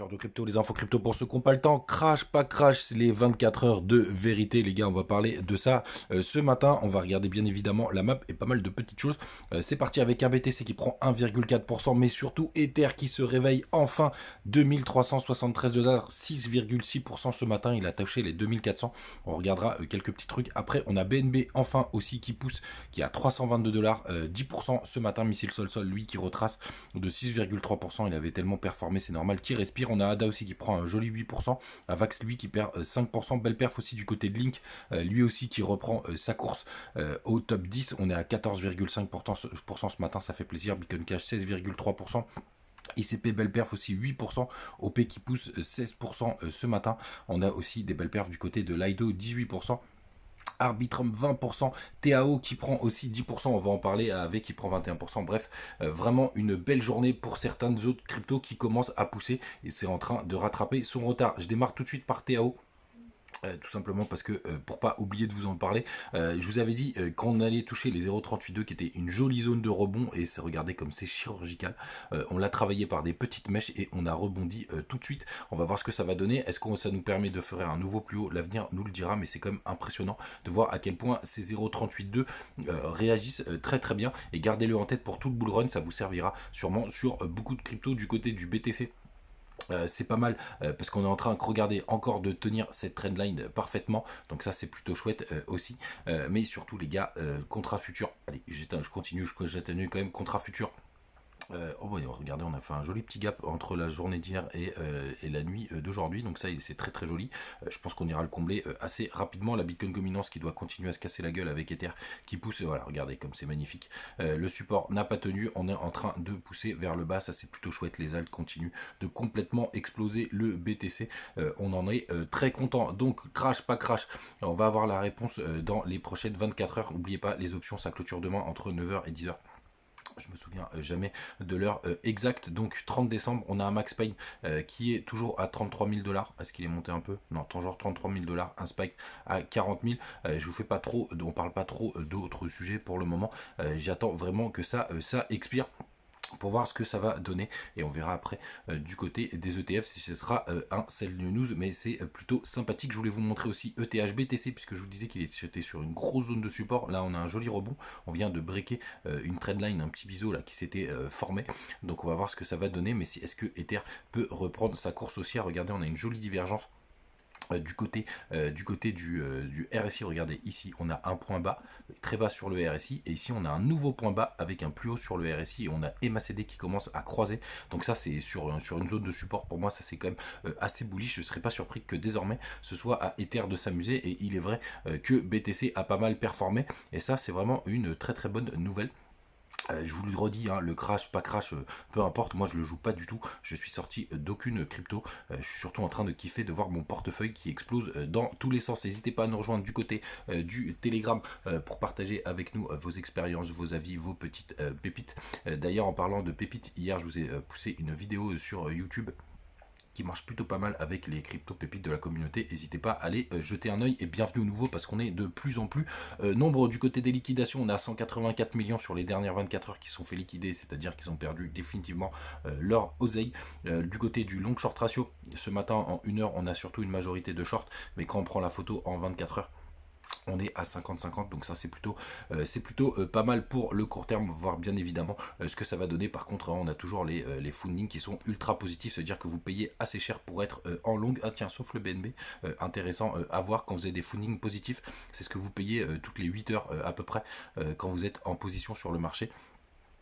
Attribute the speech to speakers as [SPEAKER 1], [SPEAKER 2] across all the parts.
[SPEAKER 1] de crypto, les infos crypto pour ceux qui n'ont pas le temps. Crash, pas crash, c'est les 24 heures de vérité, les gars. On va parler de ça ce matin. On va regarder bien évidemment la map et pas mal de petites choses. C'est parti avec un BTC qui prend 1,4%, mais surtout Ether qui se réveille enfin. 2373 $, 6,6% ce matin. Il a touché les 2400. On regardera quelques petits trucs. Après, on a BNB enfin aussi qui pousse, qui a 322 $, 10% ce matin. Missile Sol, lui qui retrace de 6,3%. Il avait tellement performé, c'est normal qu'il respire. On a Ada aussi qui prend un joli 8%. Avax lui qui perd 5%. Belle perf aussi du côté de Link, lui aussi qui reprend sa course au top 10. On est à 14,5% ce matin, ça fait plaisir. Bitcoin Cash 16,3%. ICP belle perf aussi 8%, OP qui pousse 16% ce matin. On a aussi des belles perfs du côté de Lido 18%. Arbitrum 20%, TAO qui prend aussi 10%, on va en parler avec qui prend 21%, bref, vraiment une belle journée pour certaines autres cryptos qui commencent à pousser et c'est en train de rattraper son retard. Je démarre tout de suite par TAO. Tout simplement parce que pour pas oublier de vous en parler, je vous avais dit qu'on allait toucher les 0,382 qui était une jolie zone de rebond et c'est regardez comme c'est chirurgical. On l'a travaillé par des petites mèches et on a rebondi tout de suite. On va voir ce que ça va donner. Est-ce que ça nous permet de faire un nouveau plus haut? L'avenir nous le dira, mais c'est quand même impressionnant de voir à quel point ces 0,382 réagissent très très bien et gardez-le en tête pour tout le bull run, ça vous servira sûrement sur beaucoup de cryptos du côté du BTC. C'est pas mal parce qu'on est en train de regarder encore de tenir cette trendline parfaitement, donc ça c'est plutôt chouette aussi, mais surtout les gars, contrat futur, allez je continue, j'atténue quand même contrat futur. Regardez, on a fait un joli petit gap entre la journée d'hier et la nuit d'aujourd'hui, donc ça c'est très très joli. Je pense qu'on ira le combler assez rapidement. La Bitcoin dominance qui doit continuer à se casser la gueule avec Ether qui pousse, voilà, regardez comme c'est magnifique. Le support n'a pas tenu, on est en train de pousser vers le bas, ça c'est plutôt chouette. Les alts continuent de complètement exploser le BTC, on en est très content. Donc crash, pas crash, on va avoir la réponse dans les prochaines 24 heures. N'oubliez pas les options, ça clôture demain entre 9h et 10h. Je me souviens jamais de l'heure exacte. Donc 30 décembre, on a un Max Payne qui est toujours à 33 000 $. Est-ce qu'il est monté un peu? Non, toujours 33 000 $. Un spike à 40 000. Je vous fais pas trop, on parle pas trop d'autres sujets pour le moment. J'attends vraiment que ça expire pour voir ce que ça va donner et on verra après du côté des ETF si ce sera un sell news, mais c'est plutôt sympathique. Je voulais vous montrer aussi ETH BTC puisque je vous disais qu'il était sur une grosse zone de support. Là on a un joli rebond, on vient de breaker une trendline, un petit biseau là qui s'était formé, donc on va voir ce que ça va donner. Mais si est-ce que Ether peut reprendre sa course haussière? Regardez, on a une jolie divergence du côté du RSI. Regardez ici on a un point bas très bas sur le RSI et ici on a un nouveau point bas avec un plus haut sur le RSI et on a MACD qui commence à croiser, donc ça c'est sur une zone de support. Pour moi ça c'est quand même assez bullish. Je ne serais pas surpris que désormais ce soit à Ether de s'amuser et il est vrai que BTC a pas mal performé et ça c'est vraiment une très très bonne nouvelle. Je vous le redis, hein, le crash, pas crash, peu importe, moi je le joue pas du tout, je suis sorti d'aucune crypto, je suis surtout en train de kiffer de voir mon portefeuille qui explose dans tous les sens. N'hésitez pas à nous rejoindre du côté du Telegram pour partager avec nous vos expériences, vos avis, vos petites pépites. D'ailleurs en parlant de pépites, hier je vous ai poussé une vidéo sur YouTube qui marche plutôt pas mal avec les crypto pépites de la communauté. N'hésitez pas à aller jeter un oeil et bienvenue au nouveau parce qu'on est de plus en plus nombreux. Du côté des liquidations, on a 184 millions sur les dernières 24 heures qui sont fait liquider, c'est-à-dire qu'ils ont perdu définitivement leur oseille. Du côté du long short ratio, ce matin en 1 heure, on a surtout une majorité de short, mais quand on prend la photo en 24 heures, on est à 50-50, donc ça c'est plutôt pas mal pour le court terme, voir bien évidemment ce que ça va donner. Par contre on a toujours les fundings qui sont ultra positifs, c'est-à-dire que vous payez assez cher pour être en longue. Ah tiens, sauf le BNB, intéressant à voir quand vous avez des fundings positifs, c'est ce que vous payez toutes les 8 heures à peu près quand vous êtes en position sur le marché.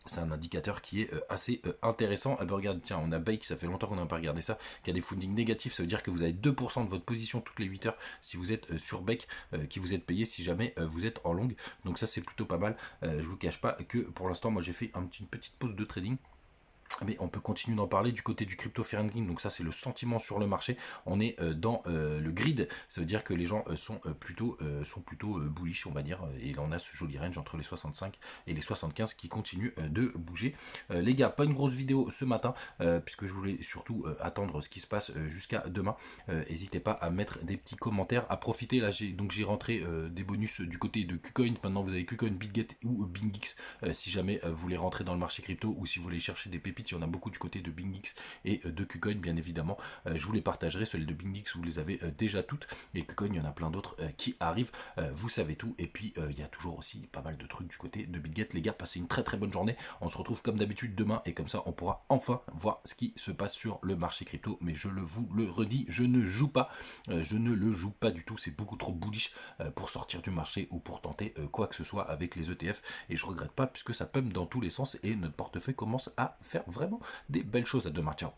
[SPEAKER 1] C'est un indicateur qui est assez intéressant. Ah ben regarde, tiens, on a Bake, ça fait longtemps qu'on n'a pas regardé ça, qui a des fundings négatifs, ça veut dire que vous avez 2% de votre position toutes les 8 heures si vous êtes sur Bake, qui vous êtes payé si jamais vous êtes en longue. Donc ça c'est plutôt pas mal. Je vous cache pas que pour l'instant moi j'ai fait une petite pause de trading. Mais on peut continuer d'en parler du côté du crypto fair and green. Donc ça c'est le sentiment sur le marché. On est dans le grid, ça veut dire que les gens sont plutôt bullish on va dire, et on a ce joli range entre les 65 et les 75 qui continue de bouger. Les gars, pas une grosse vidéo ce matin puisque je voulais surtout attendre ce qui se passe jusqu'à demain. N'hésitez pas à mettre des petits commentaires, à profiter. Là j'ai rentré des bonus du côté de KuCoin. Maintenant vous avez KuCoin, BitGet ou BingX si jamais vous voulez rentrer dans le marché crypto ou si vous voulez chercher des pépites il y en a beaucoup du côté de BingX et de KuCoin, bien évidemment. Je vous les partagerai, celles de BingX, vous les avez déjà toutes, et KuCoin, il y en a plein d'autres qui arrivent, vous savez tout, et puis il y a toujours aussi pas mal de trucs du côté de BitGet. Les gars, passez une très très bonne journée, on se retrouve comme d'habitude demain, et comme ça on pourra enfin voir ce qui se passe sur le marché crypto, mais je vous le redis, je ne joue pas, je ne le joue pas du tout, c'est beaucoup trop bullish pour sortir du marché ou pour tenter quoi que ce soit avec les ETF, et je regrette pas puisque ça pump dans tous les sens et notre portefeuille commence à faire vraiment des belles choses. À demain, ciao.